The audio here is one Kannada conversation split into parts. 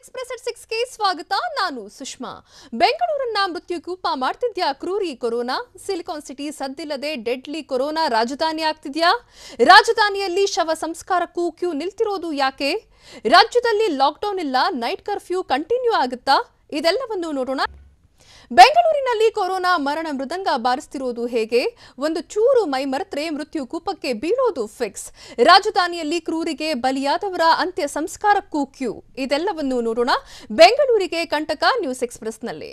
ಎಕ್ಸ್‌ಪ್ರೆಸ್ at 6ಕ್ಕೆ ಸ್ವಾಗತ. ನಾನು ಸುಷ್ಮಾ. ಬೆಂಗಳೂರನ್ನ ಮೃತ್ಯುಕೂಪ ಮಾಡ್ತಿದ್ಯಾ ಕ್ರೂರಿ ಕೊರೋನಾ? ಸಿಲಿಕಾನ್ ಸಿಟಿ ಸದ್ದಿಲ್ಲದೆ ಡೆಡ್ಲಿ ಕೊರೋನಾ ರಾಜಧಾನಿ ಆಗ್ತಿದ್ಯಾ? ರಾಜಧಾನಿಯಲ್ಲಿ ಶವ ಸಂಸ್ಕಾರಕ್ಕೂ ಕ್ಯೂ ನಿಲ್ತಿರೋದು ಯಾಕೆ? ರಾಜ್ಯದಲ್ಲಿ ಲಾಕ್ಡೌನ್ ಇಲ್ಲ, ನೈಟ್ ಕರ್ಫ್ಯೂ ಕಂಟಿನ್ಯೂ ಆಗುತ್ತಾ? ಇದೆಲ್ಲವನ್ನು ನೋಡೋಣ. ಬೆಂಗಳೂರಿನಲ್ಲಿ ಕೊರೋನಾ ಮರಣ ಮೃದಂಗ ಬಾರಿಸ್ತಿರೋದು ಹೇಗೆ? ಒಂದು ಚೂರು ಮೈ ಮರೆತ್ರೆ ಮೃತ್ಯು ಕೂಪಕ್ಕೆ ಬೀಳೋದು ಫಿಕ್ಸ್. ರಾಜಧಾನಿಯಲ್ಲಿ ಕ್ರೂರಿಗೆ ಬಲಿಯಾದವರ ಅಂತ್ಯ ಸಂಸ್ಕಾರಕ್ಕೂ ಕ್ಯೂ. ಇದೆಲ್ಲವನ್ನು ನೋಡೋಣ ಬೆಂಗಳೂರಿಗೆ ಕಂಟಕ ನ್ಯೂಸ್ ಎಕ್ಸ್‌ಪ್ರೆಸ್‌ನಲ್ಲಿ.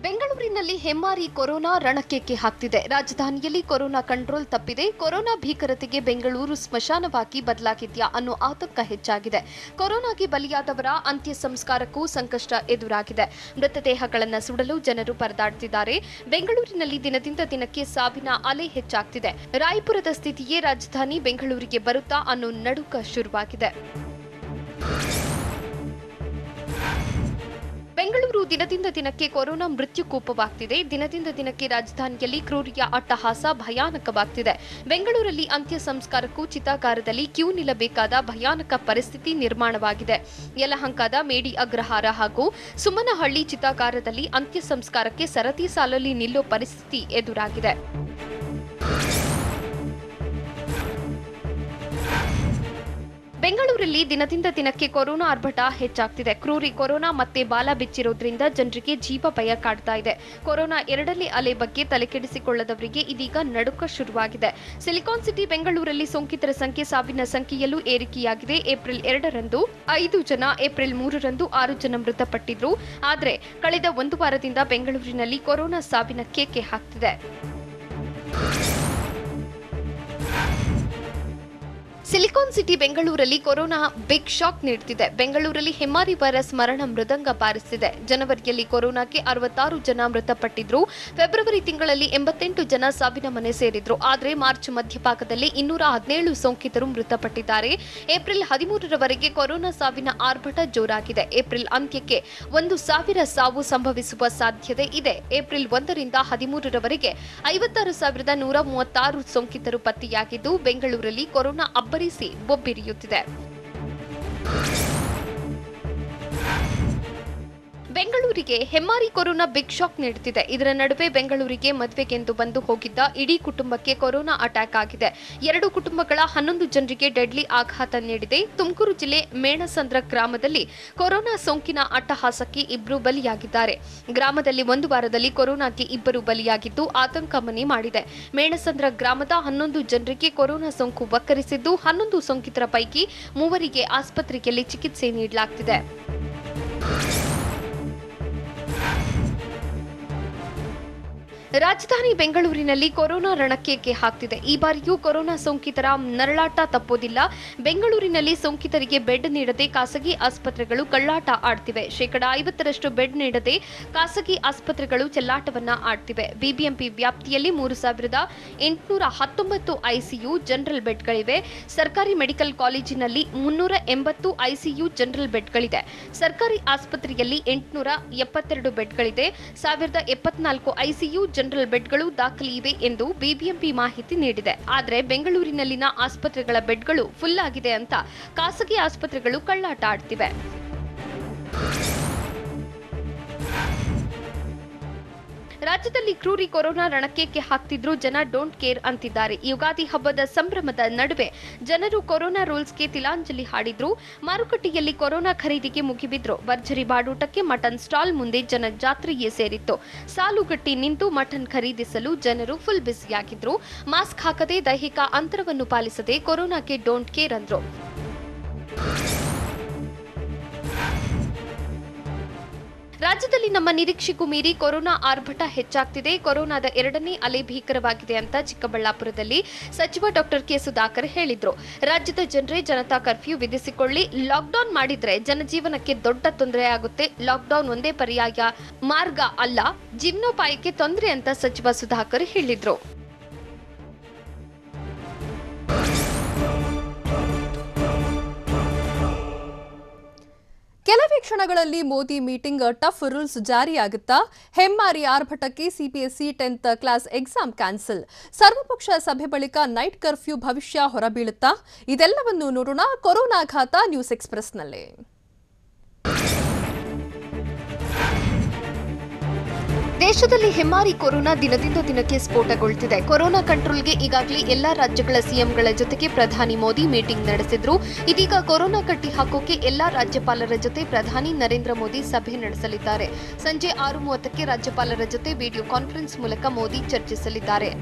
ಬೆಂಗಳೂರಿನಲ್ಲಿ ಹೆಮ್ಮಾರಿ ಕೊರೋನಾ ರಣಕ್ಕೆ ಹಾಕ್ತಿದೆ. ರಾಜಧಾನಿಯಲ್ಲಿ ಕೊರೋನಾ ಕಂಟ್ರೋಲ್ ತಪ್ಪಿದೆ. ಕೊರೋನಾ ಭೀಕರತೆಗೆ ಬೆಂಗಳೂರು ಸ್ಮಶಾನವಾಗಿ ಬದಲಾಗಿದ್ಯಾ ಅನ್ನೋ ಆತಂಕ ಹೆಚ್ಚಾಗಿದೆ. ಕೊರೋನಾಗೆ ಬಲಿಯಾದವರ ಅಂತ್ಯ ಸಂಸ್ಕಾರಕ್ಕೂ ಸಂಕಷ್ಟ ಎದುರಾಗಿದೆ. ಮೃತದೇಹಗಳನ್ನು ಸುಡಲು ಜನರು ಪರದಾಡ್ತಿದ್ದಾರೆ. ಬೆಂಗಳೂರಿನಲ್ಲಿ ದಿನದಿಂದ ದಿನಕ್ಕೆ ಸಾವಿನ ಅಲೆ ಹೆಚ್ಚಾಗ್ತಿದೆ. ರಾಯಪುರದ ಸ್ಥಿತಿಯೇ ರಾಜಧಾನಿ ಬೆಂಗಳೂರಿಗೆ ಬರುತ್ತಾ ಅನ್ನೋ ನಡುಕ ಶುರುವಾಗಿದೆ. ಬೆಂಗಳೂರು ದಿನದಿಂದ ದಿನಕ್ಕೆ ಕೊರೋನಾ ಮೃತ್ಯುಕೂಪವಾಗ್ತಿದೆ. ದಿನದಿಂದ ದಿನಕ್ಕೆ ರಾಜಧಾನಿಯಲ್ಲಿ ಕ್ರೂರಿಯ ಅಟ್ಟಹಾಸ ಭಯಾನಕವಾಗ್ತಿದೆ. ಬೆಂಗಳೂರಲ್ಲಿ ಅಂತ್ಯ ಸಂಸ್ಕಾರಕ್ಕೂ ಚಿತಾಗಾರದಲ್ಲಿ ಕ್ಯೂ ನಿಲ್ಲಬೇಕಾದ ಭಯಾನಕ ಪರಿಸ್ಥಿತಿ ನಿರ್ಮಾಣವಾಗಿದೆ. ಯಲಹಂಕದ ಮೇಡಿ ಅಗ್ರಹಾರ ಹಾಗೂ ಸುಮನಹಳ್ಳಿ ಚಿತಾಗಾರದಲ್ಲಿ ಅಂತ್ಯ ಸಂಸ್ಕಾರಕ್ಕೆ ಸರತಿ ಸಾಲಲ್ಲಿ ನಿಲ್ಲೋ ಪರಿಸ್ಥಿತಿ ಎದುರಾಗಿದೆ. ಬೆಂಗಳೂರಲ್ಲಿ ದಿನದಿಂದ ದಿನಕ್ಕೆ ಕೊರೋನಾ ಆರ್ಭಟ ಹೆಚ್ಚಾಗ್ತಿದೆ. ಕ್ರೂರಿ ಕೊರೋನಾ ಮತ್ತೆ ಬಾಲ ಬಿಚ್ಚಿರೋದ್ರಿಂದ ಜನರಿಗೆ ಜೀವ ಭಯ ಕಾಡ್ತಾ ಇದೆ. ಕೊರೋನಾ ಎರಡನೇ ಅಲೆ ಬಗ್ಗೆ ತಲೆಕೆಡಿಸಿಕೊಳ್ಳದವರಿಗೆ ಇದೀಗ ನಡುಕ ಶುರುವಾಗಿದೆ. ಸಿಲಿಕಾನ್ ಸಿಟಿ ಬೆಂಗಳೂರಲ್ಲಿ ಸೋಂಕಿತರ ಸಂಖ್ಯೆ ಸಾವಿನ ಸಂಖ್ಯೆಯಲ್ಲೂ ಏರಿಕೆಯಾಗಿದೆ. ಏಪ್ರಿಲ್ 2ರಂದು 5 ಜನ, ಏಪ್ರಿಲ್ 3ರಂದು 6 ಜನ ಮೃತಪಟ್ಟಿದ್ರು. ಆದರೆ ಕಳೆದ ಒಂದು ವಾರದಿಂದ ಬೆಂಗಳೂರಿನಲ್ಲಿ ಕೊರೋನಾ ಸಾವಿನ ಕೇಕೆ ಹಾಕ್ತಿದೆ. ಸಿಲಿಕಾನ್ ಸಿಟಿ ಬೆಂಗಳೂರಲ್ಲಿ ಕೊರೋನಾ ಬಿಗ್ ಶಾಕ್ ನೀಡುತ್ತಿದೆ. ಬೆಂಗಳೂರಲ್ಲಿ ಹೆಮ್ಮಾರಿ ವೈರಸ್ ಮರಣ ಮೃದಂಗ ಬಾರಿಸಿದೆ. ಜನವರಿಯಲ್ಲಿ ಕೊರೋನಾಕ್ಕೆ 66 ಜನ ಮೃತಪಟ್ಟಿದ್ರು. ಫೆಬ್ರವರಿ ತಿಂಗಳಲ್ಲಿ 88 ಜನ ಸಾವಿನ ಮನೆ ಸೇರಿದ್ರು. ಆದರೆ ಮಾರ್ಚ್ ಮಧ್ಯಭಾಗದಲ್ಲಿ 217 ಸೋಂಕಿತರು ಮೃತಪಟ್ಟಿದ್ದಾರೆ. ಏಪ್ರಿಲ್ 13ರವರೆಗೆ ಕೊರೋನಾ ಸಾವಿನ ಆರ್ಭಟ ಜೋರಾಗಿದೆ. ಏಪ್ರಿಲ್ ಅಂತ್ಯಕ್ಕೆ 1,000 ಸಾವು ಸಂಭವಿಸುವ ಸಾಧ್ಯತೆ ಇದೆ. ಏಪ್ರಿಲ್ 1ರಿಂದ 13ರವರೆಗೆ 56,136 ಸೋಂಕಿತರು ಪತ್ತೆಯಾಗಿದ್ದು ಬೆಂಗಳೂರಲ್ಲಿ ಕೊರೋನಾ ಅಬ್ಬರಿಸಿ ಬೊಬ್ಬಿರಿಯುತ್ತಿದೆ. ಬೆಂಗಳೂರಿಗೆ ಹೆಮ್ಮಾರಿ ಕೊರೋನಾ ಬಿಗ್ ಶಾಕ್ ನೀಡುತ್ತಿದೆ. ಇದರ ನಡುವೆ ಬೆಂಗಳೂರಿಗೆ ಮದುವೆಗೆಂದು ಬಂದು ಹೋಗಿದ್ದ ಇಡೀ ಕುಟುಂಬಕ್ಕೆ ಕೊರೋನಾ ಅಟ್ಯಾಕ್ ಆಗಿದೆ. 2 ಕುಟುಂಬಗಳ 11 ಜನರಿಗೆ ಡೆಡ್ಲಿ ಆಘಾತ ನೀಡಿದೆ. ತುಮಕೂರು ಜಿಲ್ಲೆ ಮೇಣಸಂದ್ರ ಗ್ರಾಮದಲ್ಲಿ ಕೊರೋನಾ ಸೋಂಕಿನ ಅಟ್ಟಹಾಸಕ್ಕೆ 2 ಬಲಿಯಾಗಿದ್ದಾರೆ. ಗ್ರಾಮದಲ್ಲಿ ಒಂದು ವಾರದಲ್ಲಿ ಕೊರೋನಾಕ್ಕೆ 2 ಬಲಿಯಾಗಿದ್ದು ಆತಂಕ ಮನೆ ಮಾಡಿದೆ. ಮೇಣಸಂದ್ರ ಗ್ರಾಮದ 11 ಜನರಿಗೆ ಕೊರೋನಾ ಸೋಂಕು ವಕ್ಕರಿಸಿದ್ದು 11 ಸೋಂಕಿತರ ಪೈಕಿ 3 ಆಸ್ಪತ್ರೆಯಲ್ಲಿ ಚಿಕಿತ್ಸೆ ನೀಡಲಾಗುತ್ತಿದೆ. ರಾಜಧಾನಿ ಬೆಂಗಳೂರಿನಲ್ಲಿ ಕೊರೋನಾ ರಣಕ್ಕೆ ಹಾಕ್ತಿದೆ. ಈ ಬಾರಿಯೂ ಕೊರೋನಾ ಸೋಂಕಿತರ ನರಳಾಟ ತಪ್ಪೋದಿಲ್ಲ. ಬೆಂಗಳೂರಿನಲ್ಲಿ ಸೋಂಕಿತರಿಗೆ ಬೆಡ್ ನೀಡದೆ ಖಾಸಗಿ ಆಸ್ಪತ್ರೆಗಳು ಕಳ್ಳಾಟ ಆಡ್ತಿವೆ. 50% ಬೆಡ್ ನೀಡದೆ ಖಾಸಗಿ ಆಸ್ಪತ್ರೆಗಳು ಚೆಲ್ಲಾಟವನ್ನ ಆಡ್ತಿವೆ. ಬಿಬಿಎಂಪಿ ವ್ಯಾಪ್ತಿಯಲ್ಲಿ 3,819 ಐಸಿಯು ಜನರಲ್ ಬೆಡ್ಗಳಿವೆ. ಸರ್ಕಾರಿ ಮೆಡಿಕಲ್ ಕಾಲೇಜಿನಲ್ಲಿ 380 ಐಸಿಯು ಜನರಲ್ ಬೆಡ್ಗಳಿದೆ. ಸರ್ಕಾರಿ ಆಸ್ಪತ್ರೆಯಲ್ಲಿ 872 ಬೆಡ್ಗಳಿದೆ. 1074 ಐಸಿಯು ಜನರಲ್ ಬೆಡ್ಗಳು ದಾಖಲೆ ಇವೆ ಎಂದು ಬಿಬಿಎಂಪಿ ಮಾಹಿತಿ ನೀಡಿದೆ. ಆದರೆ ಬೆಂಗಳೂರಿನಲ್ಲಿನ ಆಸ್ಪತ್ರೆಗಳ ಬೆಡ್ಗಳು ಫುಲ್ ಆಗಿದೆ ಅಂತ ಖಾಸಗಿ ಆಸ್ಪತ್ರೆಗಳು ಕಳ್ಳಾಟ ಆಡ್ತಿವೆ. ರಾಜ್ಯದಲ್ಲಿ ಕ್ರೂರಿ ಕೊರೋನಾ ರಣಕ್ಕೆ ಹಾಕ್ತಿದ್ರು ಜನ ಡೋಂಟ್ ಕೇರ್ ಅಂತಿದ್ದಾರೆ. ಯುಗಾದಿ ಹಬ್ಬದ ಸಂಭ್ರಮದ ನಡುವೆ ಜನರು ಕೊರೋನಾ ರೂಲ್ಸ್ಗೆ ತಿಲಾಂಜಲಿ ಹಾಡಿದ್ರು. ಮಾರುಕಟ್ಟೆಯಲ್ಲಿ ಕೊರೋನಾ ಖರೀದಿಗೆ ಮುಗಿಬಿದ್ರು. ಭರ್ಜರಿ ಬಾಡೂಟಕ್ಕೆ ಮಟನ್ ಸ್ಟಾಲ್ ಮುಂದೆ ಜನ ಜಾತ್ರೆಯೇ ಸೇರಿತ್ತು. ಸಾಲುಗಟ್ಟಿ ನಿಂತು ಮಟನ್ ಖರೀದಿಸಲು ಜನರು ಫುಲ್ ಬ್ಯುಸಿಯಾಗಿದ್ರು. ಮಾಸ್ಕ್ ಹಾಕದೆ, ದೈಹಿಕ ಅಂತರವನ್ನು ಪಾಲಿಸದೆ ಕೊರೋನಾಗೆ ಡೋಂಟ್ ಕೇರ್ ಅಂದ್ರು. ರಾಜ್ಯದಲ್ಲಿ ನಮ್ಮ ನಿರೀಕ್ಷೆಗೂ ಮೀರಿ ಕೊರೋನಾ ಆರ್ಭಟ ಹೆಚ್ಚಾಗ್ತಿದೆ. ಕೊರೋನಾದ ಎರಡನೇ ಅಲೆ ಭೀಕರವಾಗಿದೆ ಅಂತ ಚಿಕ್ಕಬಳ್ಳಾಪುರದಲ್ಲಿ ಸಚಿವ ಡಾಕ್ಟರ್ ಕೆ ಸುಧಾಕರ್ ಹೇಳಿದ್ರು. ರಾಜ್ಯದ ಜನರೇ ಜನತಾ ಕರ್ಫ್ಯೂ ವಿಧಿಸಿಕೊಳ್ಳಿ, ಲಾಕ್ಡೌನ್ ಮಾಡಿದ್ರೆ ಜನಜೀವನಕ್ಕೆ ದೊಡ್ಡ ತೊಂದರೆ ಆಗುತ್ತೆ. ಲಾಕ್ಡೌನ್ ಒಂದೇ ಪರ್ಯಾಯ ಮಾರ್ಗ ಅಲ್ಲ, ಜೀವನೋಪಾಯಕ್ಕೆ ತೊಂದರೆ ಅಂತ ಸಚಿವ ಸುಧಾಕರ್ ಹೇಳಿದ್ರು. ಕೆಲವೇ ಕ್ಷಣಗಳಲ್ಲಿ ಮೋದಿ ಮೀಟಿಂಗ್, ಟಫ್ ರೂಲ್ಸ್ ಜಾರಿಯಾಗುತ್ತಾ? ಹೆಮ್ಮಾರಿ ಆರ್ಭಟಕ್ಕೆ CBSE 10th class exam cancel. ಸರ್ವಪಕ್ಷ ಸಭೆ ಬಳಿಕ ನೈಟ್ ಕರ್ಫ್ಯೂ ಭವಿಷ್ಯ ಹೊರಬೀಳುತ್ತಾ? ಇದೆಲ್ಲವನ್ನು ನೋಡೋಣ ಕೊರೋನಾಘಾತ ನ್ಯೂಸ್ ಎಕ್ಸ್‌ಪ್ರೆಸ್‌ನಲ್ಲಿ. ದೇಶದಲ್ಲಿ ಹೆಮ್ಮಾರಿ ಕೊರೋನಾ ದಿನದಿಂದ ದಿನಕ್ಕೆ ಸ್ಫೋಟಗೊಳ್ಳುತ್ತಿದೆ. ಕೊರೋನಾ ಕಂಟ್ರೋಲ್ಗೆ ಈಗಾಗಲೇ ಎಲ್ಲಾ ರಾಜ್ಯಗಳ ಸಿಎಂಗಳ ಜೊತೆಗೆ ಪ್ರಧಾನಿ ಮೋದಿ ಮೀಟಿಂಗ್ ನಡೆಸಿದ್ರು. ಇದೀಗ ಕೊರೋನಾ ಕಟ್ಟಿ ಹಾಕೋಕೆ ಎಲ್ಲಾ ರಾಜ್ಯಪಾಲರ ಜೊತೆ ಪ್ರಧಾನಿ ನರೇಂದ್ರ ಮೋದಿ ಸಭೆ ನಡೆಸಲಿದ್ದಾರೆ. ಸಂಜೆ 6:30ಕ್ಕೆ ರಾಜ್ಯಪಾಲರ ಜೊತೆ ವಿಡಿಯೋ ಕಾನ್ಫರೆನ್ಸ್ ಮೂಲಕ ಮೋದಿ ಚರ್ಚಿಸಲಿದ್ದಾರೆ.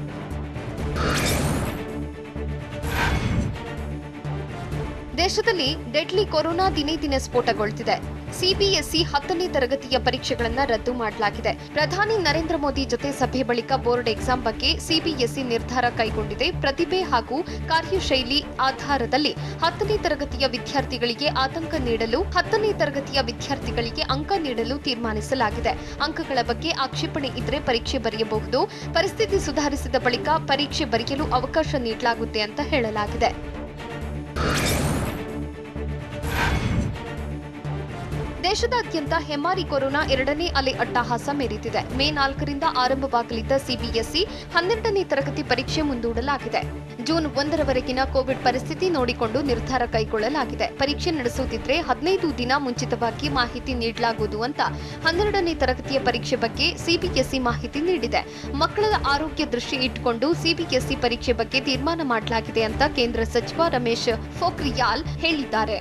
ದೇಶದಲ್ಲಿ ಡೆಡ್ಲಿ ಕೊರೋನಾ ದಿನೇ ದಿನೇ ಸ್ಫೋಟಗೊಳ್ಳುತ್ತಿದೆ. ಸಿಬಿಎಸ್ಇ 10ನೇ ತರಗತಿಯ ಪರೀಕ್ಷೆಗಳನ್ನು ರದ್ದು ಮಾಡಲಾಗಿದೆ. ಪ್ರಧಾನಿ ನರೇಂದ್ರ ಮೋದಿ ಜೊತೆ ಸಭೆ ಬಳಿಕ ಬೋರ್ಡ್ ಎಕ್ಸಾಂ ಬಗ್ಗೆ ಸಿಬಿಎಸ್ಇ ನಿರ್ಧಾರ ಕೈಗೊಂಡಿದೆ. ಪ್ರತಿಭೆ ಹಾಗೂ ಕಾರ್ಯಶೈಲಿ ಆಧಾರದಲ್ಲಿ 10ನೇ ತರಗತಿಯ ವಿದ್ಯಾರ್ಥಿಗಳಿಗೆ ಆತಂಕ ನೀಡಲು 10ನೇ ತರಗತಿಯ ವಿದ್ಯಾರ್ಥಿಗಳಿಗೆ ಅಂಕ ನೀಡಲು ತೀರ್ಮಾನಿಸಲಾಗಿದೆ. ಅಂಕಗಳ ಬಗ್ಗೆ ಆಕ್ಷೇಪಣೆ ಇದ್ರೆ ಪರೀಕ್ಷೆ ಬರೆಯಬಹುದು. ಪರಿಸ್ಥಿತಿ ಸುಧಾರಿಸಿದ ಬಳಿಕ ಪರೀಕ್ಷೆ ಬರೆಯಲು ಅವಕಾಶ ನೀಡಲಾಗುತ್ತೆ ಅಂತ ಹೇಳಲಾಗಿದೆ. ದೇಶದಾದ್ಯಂತ ಹೆಮ್ಮಾರಿ ಕೊರೋನಾ 2ನೇ ಅಲೆ ಅಟ್ಟಹಾಸ ಮೆರೆದಿದೆ. ಮೇ 4ರಿಂದ ಆರಂಭವಾಗಲಿದ್ದ ಸಿಬಿಎಸ್ಇ 12ನೇ ತರಗತಿ ಪರೀಕ್ಷೆ ಮುಂದೂಡಲಾಗಿದೆ. ಜೂನ್ 1ರವರೆಗಿನ ಕೋವಿಡ್ ಪರಿಸ್ಥಿತಿ ನೋಡಿಕೊಂಡು ನಿರ್ಧಾರ ಕೈಗೊಳ್ಳಲಾಗಿದೆ. ಪರೀಕ್ಷೆ ನಡೆಸುತ್ತಿದ್ರೆ 15 ದಿನ ಮುಂಚಿತವಾಗಿ ಮಾಹಿತಿ ನೀಡಲಾಗುವುದು ಅಂತ 12ನೇ ತರಗತಿಯ ಪರೀಕ್ಷೆ ಬಗ್ಗೆ ಸಿಬಿಎಸ್ಇ ಮಾಹಿತಿ ನೀಡಿದೆ. ಮಕ್ಕಳ ಆರೋಗ್ಯ ದೃಷ್ಟಿ ಇಟ್ಟುಕೊಂಡು ಸಿಬಿಎಸ್ಇ ಪರೀಕ್ಷೆ ಬಗ್ಗೆ ತೀರ್ಮಾನ ಮಾಡಲಾಗಿದೆ ಅಂತ ಕೇಂದ್ರ ಸಚಿವ ರಮೇಶ್ ಪೋಖ್ರಿಯಾಲ್ ಹೇಳಿದ್ದಾರೆ.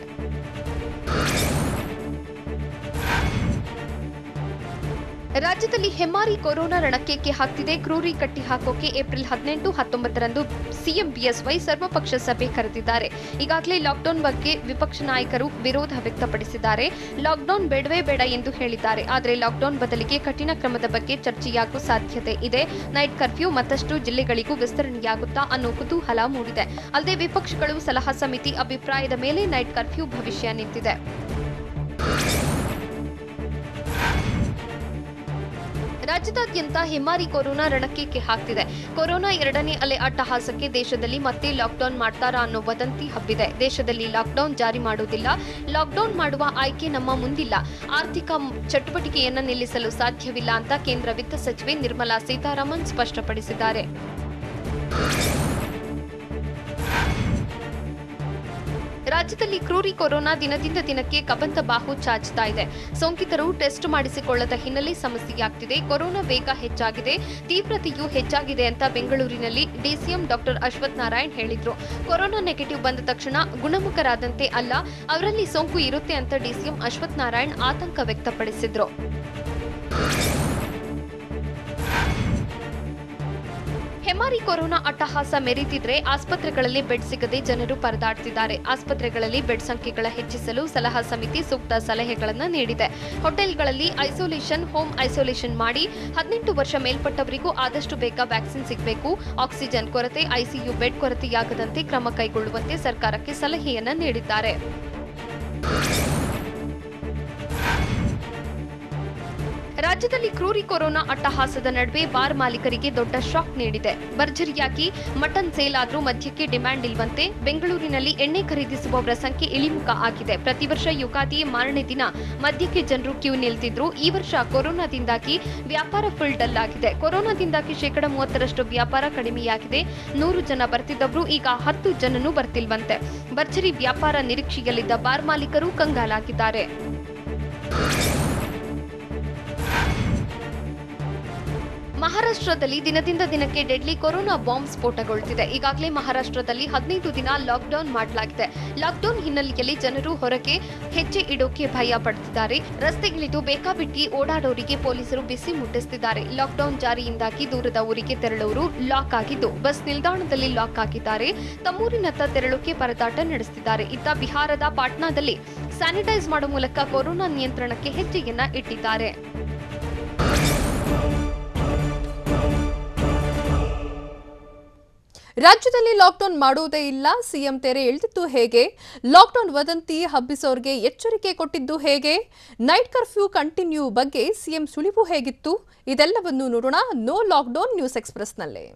ರಾಜ್ಯದಲ್ಲಿ ಹೆಮ್ಮಾರಿ ಕೊರೋನಾ ರಣಕ್ಕೆ ಹಾಕ್ತಿದೆ. ಕ್ರೂರಿ ಕಟ್ಟಿ ಹಾಕೋಕೆ ಏಪ್ರಿಲ್ 18, 19ರಂದು ಸಿಎಂ ಬಿಎಸ್ವೈ ಸರ್ವಪಕ್ಷ ಸಭೆ ಕರೆದಿದ್ದಾರೆ. ಈಗಾಗಲೇ ಲಾಕ್ಡೌನ್ ಬಗ್ಗೆ ವಿಪಕ್ಷ ನಾಯಕರು ವಿರೋಧ ವ್ಯಕ್ತಪಡಿಸಿದ್ದಾರೆ. ಲಾಕ್ಡೌನ್ ಬೇಡವೇ ಬೇಡ ಎಂದು ಹೇಳಿದ್ದಾರೆ. ಆದರೆ ಲಾಕ್ಡೌನ್ ಬದಲಿಗೆ ಕಠಿಣ ಕ್ರಮದ ಬಗ್ಗೆ ಚರ್ಚೆಯಾಗುವ ಸಾಧ್ಯತೆ ಇದೆ. ನೈಟ್ ಕರ್ಫ್ಯೂ ಮತ್ತಷ್ಟು ಜಿಲ್ಲೆಗಳಿಗೂ ವಿಸ್ತರಣೆಯಾಗುತ್ತಾ ಅನ್ನೋ ಕುತೂಹಲ ಮೂಡಿದೆ. ಅಲ್ಲದೆ ವಿಪಕ್ಷಗಳು ಸಲಹಾ ಸಮಿತಿ ಅಭಿಪ್ರಾಯದ ಮೇಲೆ ನೈಟ್ ಕರ್ಫ್ಯೂ ಭವಿಷ್ಯ ನಿಂತಿದೆ. ರಾಜ್ಯದಾದ್ಯಂತ ಹೆಮ್ಮಾರಿ ಕೊರೋನಾ ರಣಕ್ಕೆ ಹಾಕ್ತಿದೆ. ಕೊರೋನಾ 2ನೇ ಅಲೆ ಅಟ್ಟಹಾಸಕ್ಕೆ ದೇಶದಲ್ಲಿ ಮತ್ತೆ ಲಾಕ್ಡೌನ್ ಮಾಡ್ತಾರಾ ಅನ್ನೋ ವದಂತಿ ಹಬ್ಬಿದೆ. ದೇಶದಲ್ಲಿ ಲಾಕ್ಡೌನ್ ಜಾರಿ ಮಾಡುವುದಿಲ್ಲ. ಲಾಕ್ಡೌನ್ ಮಾಡುವ ಆಯ್ಕೆ ನಮ್ಮ ಮುಂದಿಲ್ಲ. ಆರ್ಥಿಕ ಚಟುವಟಿಕೆಯನ್ನು ನಿಲ್ಲಿಸಲು ಸಾಧ್ಯವಿಲ್ಲ ಅಂತ ಕೇಂದ್ರ ವಿತ್ತ ಸಚಿವೆ ನಿರ್ಮಲಾ ಸೀತಾರಾಮನ್ ಸ್ಪಷ್ಟಪಡಿಸಿದ್ದಾರೆ. ರಾಜ್ಯದಲ್ಲಿ ಕ್ರೂರಿ ಕೊರೋನಾ ದಿನದಿಂದ ದಿನಕ್ಕೆ ಕಬಂದ ಬಾಹು ಚಾಚುತ್ತಾ ಇದೆ. ಸೋಂಕಿತರು ಟೆಸ್ಟ್ ಮಾಡಿಸಿಕೊಳ್ಳದ ಹಿನ್ನೆಲೆ ಸಮಸ್ಯೆಯಾಗ್ತಿದೆ. ಕೊರೋನಾ ವೇಗ ಹೆಚ್ಚಾಗಿದೆ, ತೀವ್ರತೆಯೂ ಹೆಚ್ಚಾಗಿದೆ ಅಂತ ಬೆಂಗಳೂರಿನಲ್ಲಿ ಡಿಸಿಎಂ ಡಾಕ್ಟರ್ ಅಶ್ವಥ್ ನಾರಾಯಣ್ ಹೇಳಿದ್ರು. ಕೊರೋನಾ ನೆಗೆಟಿವ್ ಬಂದ ತಕ್ಷಣ ಗುಣಮುಖರಾದಂತೆ ಅಲ್ಲ, ಅವರಲ್ಲಿ ಸೋಂಕು ಇರುತ್ತೆ ಅಂತ ಡಿಸಿಎಂ ಅಶ್ವಥ್ ನಾರಾಯಣ್ ಆತಂಕ ವ್ಯಕ್ತಪಡಿಸಿದ್ರು. ಹೆಮ್ಮಾರಿ ಕೊರೋನಾ ಅಟ್ಟಹಾಸ ಮೆರೆದಿದ್ರೆ ಆಸ್ಪತ್ರೆಗಳಲ್ಲಿ ಬೆಡ್ ಸಿಗದೆ ಜನರು ಪರದಾಡ್ತಿದ್ದಾರೆ. ಆಸ್ಪತ್ರೆಗಳಲ್ಲಿ ಬೆಡ್ ಸಂಖ್ಯೆಗಳ ಹೆಚ್ಚಿಸಲು ಸಲಹಾ ಸಮಿತಿ ಸೂಕ್ತ ಸಲಹೆಗಳನ್ನು ನೀಡಿದೆ. ಹೋಟೆಲ್ಗಳಲ್ಲಿ ಐಸೋಲೇಷನ್, ಹೋಮ್ ಐಸೋಲೇಷನ್ ಮಾಡಿ 18 ವರ್ಷ ಮೇಲ್ಪಟ್ಟವರಿಗೂ ಆದಷ್ಟು ಬೇಗ ವ್ಯಾಕ್ಸಿನ್ ಸಿಗಬೇಕು. ಆಕ್ಸಿಜನ್ ಕೊರತೆ, ಐಸಿಯು ಬೆಡ್ ಕೊರತೆಯಾಗದಂತೆ ಕ್ರಮ ಕೈಗೊಳ್ಳುವಂತೆ ಸರ್ಕಾರಕ್ಕೆ ಸಲಹೆಯನ್ನ ನೀಡಿದ್ದಾರೆ. ರಾಜ್ಯದಲ್ಲಿ ಕ್ರೂರಿ ಕೊರೋನಾ ಅಟ್ಟಹಾಸದ ನಡುವೆ ಬಾರ್ ಮಾಲೀಕರಿಗೆ ದೊಡ್ಡ ಶಾಕ್ ನೀಡಿದೆ. ಭರ್ಜರಿಯಾಗಿ ಮಟನ್ ಸೇಲ್ ಆದ್ರೂ ಮದ್ಯಕ್ಕೆ ಡಿಮ್ಯಾಂಡ್ ಇಲ್ವಂತೆ. ಬೆಂಗಳೂರಿನಲ್ಲಿ ಎಣ್ಣೆ ಖರೀದಿಸುವವರ ಸಂಖ್ಯೆ ಇಳಿಮುಖ ಆಗಿದೆ. ಪ್ರತಿ ವರ್ಷ ಯುಗಾದಿ ಮಾರನೇ ದಿನ ಮದ್ಯಕ್ಕೆ ಜನರು ಕ್ಯೂ ನಿಲ್ತಿದ್ರು. ಈ ವರ್ಷ ಕೊರೋನಾದಿಂದಾಗಿ ವ್ಯಾಪಾರ ಫುಲ್ ಡಲ್ ಆಗಿದೆ. ಕೊರೋನಾದಿಂದಾಗಿ 30% ವ್ಯಾಪಾರ ಕಡಿಮೆಯಾಗಿದೆ. 100 ಜನ ಬರ್ತಿದ್ದವರು ಈಗ 10 ಜನನೂ ಬರ್ತಿಲ್ವಂತೆ. ಭರ್ಜರಿ ವ್ಯಾಪಾರ ನಿರೀಕ್ಷೆಯಲ್ಲಿದ್ದ ಬಾರ್ ಮಾಲೀಕರು ಕಂಗಾಲಾಗಿದ್ದಾರೆ. ಮಹಾರಾಷ್ಟ್ರದಲ್ಲಿ ದಿನದಿಂದ ದಿನಕ್ಕೆ ಡೆಡ್ಲಿ ಕೊರೋನಾ ಬಾಂಬ್ ಸ್ಫೋಟಗೊಳ್ಳುತ್ತಿದೆ. ಈಗಾಗಲೇ ಮಹಾರಾಷ್ಟ್ರದಲ್ಲಿ 15 ದಿನ ಲಾಕ್ಡೌನ್ ಮಾಡಲಾಗಿದೆ. ಲಾಕ್ಡೌನ್ ಹಿನ್ನೆಲೆಯಲ್ಲಿ ಜನರು ಹೊರಗೆ ಹೆಜ್ಜೆ ಇಡೋಕೆ ಭಯ ಪಡುತ್ತಿದ್ದಾರೆ. ರಸ್ತೆಗಿಳಿದು ಬೇಕಾಬಿಟ್ಟಿ ಓಡಾಡೋರಿಗೆ ಪೊಲೀಸರು ಬಿಸಿ ಮುಟ್ಟಿಸುತ್ತಿದ್ದಾರೆ. ಲಾಕ್ಡೌನ್ ಜಾರಿಯಿಂದಾಗಿ ದೂರದ ಊರಿಗೆ ತೆರಳುವವರು ಲಾಕ್ ಆಗಿದ್ದು ಬಸ್ ನಿಲ್ದಾಣದಲ್ಲಿ ಲಾಕ್ ಆಗಿದ್ದಾರೆ. ತಮ್ಮೂರಿನತ್ತ ತೆರಳೋಕೆ ಪರದಾಟ ನಡೆಸುತ್ತಿದ್ದಾರೆ. ಇತ್ತ ಬಿಹಾರದ ಪಾಟ್ನಾದಲ್ಲಿ ಸ್ಯಾನಿಟೈಸ್ ಮಾಡುವ ಮೂಲಕ ಕೊರೋನಾ ನಿಯಂತ್ರಣಕ್ಕೆ ಹೆಜ್ಜೆಯನ್ನ ಇಟ್ಟಿದ್ದಾರೆ. ರಾಜ್ಯದಲ್ಲಿ ಲಾಕ್ಡೌನ್ ಮಾಡುವುದೇ ಇಲ್ಲ, ಸಿಎಂ ತೆರೆ ಎಳೆದಿದ್ದು ಹೇಗೆ? ಲಾಕ್ಡೌನ್ ವದಂತಿ ಹಬ್ಬಿಸೋರಿಗೆ ಎಚ್ಚರಿಕೆ ಕೊಟ್ಟಿದ್ದು ಹೇಗೆ? ನೈಟ್ ಕರ್ಫ್ಯೂ ಕಂಟಿನ್ಯೂ ಬಗ್ಗೆ ಸಿಎಂ ಸುಳಿವು ಹೇಗಿತ್ತು? ಇದೆಲ್ಲವನ್ನು ನೋಡೋಣ ನೋ ಲಾಕ್ಡೌನ್ ನ್ಯೂಸ್ ಎಕ್ಸ್‌ಪ್ರೆಸ್‌ನಲ್ಲಿ.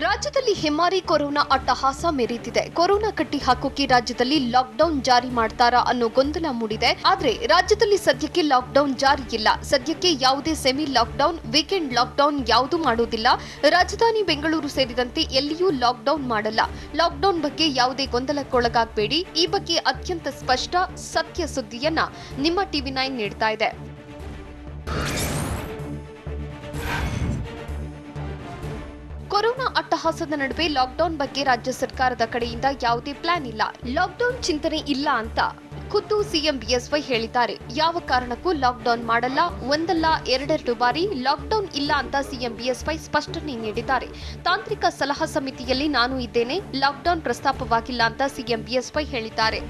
ರಾಜ್ಯದಲ್ಲಿ ಹೆಮ್ಮಾರಿ ಕೊರೋನಾ ಅಟ್ಟಹಾಸ ಮೆರೀತಿದೆ. ಕೊರೋನಾ ಕಟ್ಟಿ ಹಾಕೋಕೆ ರಾಜ್ಯದಲ್ಲಿ ಲಾಕ್ಡೌನ್ ಜಾರಿ ಮಾಡ್ತಾರಾ ಅನ್ನೋ ಗೊಂದಲ ಮೂಡಿದೆ. ಆದ್ರೆ ರಾಜ್ಯದಲ್ಲಿ ಸದ್ಯಕ್ಕೆ ಲಾಕ್ಡೌನ್ ಜಾರಿ ಇಲ್ಲ. ಸದ್ಯಕ್ಕೆ ಯಾವುದೇ ಸೆಮಿ ಲಾಕ್ಡೌನ್, ವೀಕೆಂಡ್ ಲಾಕ್ಡೌನ್ ಯಾವುದೂ ಮಾಡೋದಿಲ್ಲ. ರಾಜಧಾನಿ ಬೆಂಗಳೂರು ಸೇರಿದಂತೆ ಎಲ್ಲಿಯೂ ಲಾಕ್ಡೌನ್ ಮಾಡಲ್ಲ. ಲಾಕ್ಡೌನ್ ಬಗ್ಗೆ ಯಾವುದೇ ಗೊಂದಲಕ್ಕೊಳಗಾಗಬೇಡಿ. ಈ ಬಗ್ಗೆ ಅತ್ಯಂತ ಸ್ಪಷ್ಟ ಸತ್ಯ ಸುದ್ದಿಯನ್ನ ನಿಮ್ಮ TV9 ನೀಡ್ತಾ ಇದೆ. ಕೊರೋನಾ ಅಟ್ಟಹಾಸದ ನಡುವೆ ಲಾಕ್ಡೌನ್ ಬಗ್ಗೆ ರಾಜ್ಯ ಸರ್ಕಾರದ ಕಡೆಯಿಂದ ಯಾವುದೇ ಪ್ಲಾನ್ ಇಲ್ಲ. ಲಾಕ್ಡೌನ್ ಚಿಂತನೆ ಇಲ್ಲ ಅಂತ ಖುದ್ದು ಸಿಎಂ ಬಿಎಸ್ವೈ ಹೇಳಿದ್ದಾರೆ. ಯಾವ ಕಾರಣಕ್ಕೂ ಲಾಕ್ಡೌನ್ ಮಾಡಲ್ಲ. ಒಂದಲ್ಲ ಎರಡೆರಡು ಬಾರಿ ಲಾಕ್ಡೌನ್ ಇಲ್ಲ ಅಂತ ಸಿಎಂ ಬಿಎಸ್ವೈ ಸ್ಪಷ್ಟನೆ ನೀಡಿದ್ದಾರೆ. ತಾಂತ್ರಿಕ ಸಲಹಾ ಸಮಿತಿಯಲ್ಲಿ ನಾನು ಇದ್ದೇನೆ. ಲಾಕ್ಡೌನ್ ಪ್ರಸ್ತಾಪವಾಗಿಲ್ಲ ಅಂತ ಸಿಎಂ ಬಿಎಸ್ವೈ ಹೇಳಿದ್ದಾರೆ.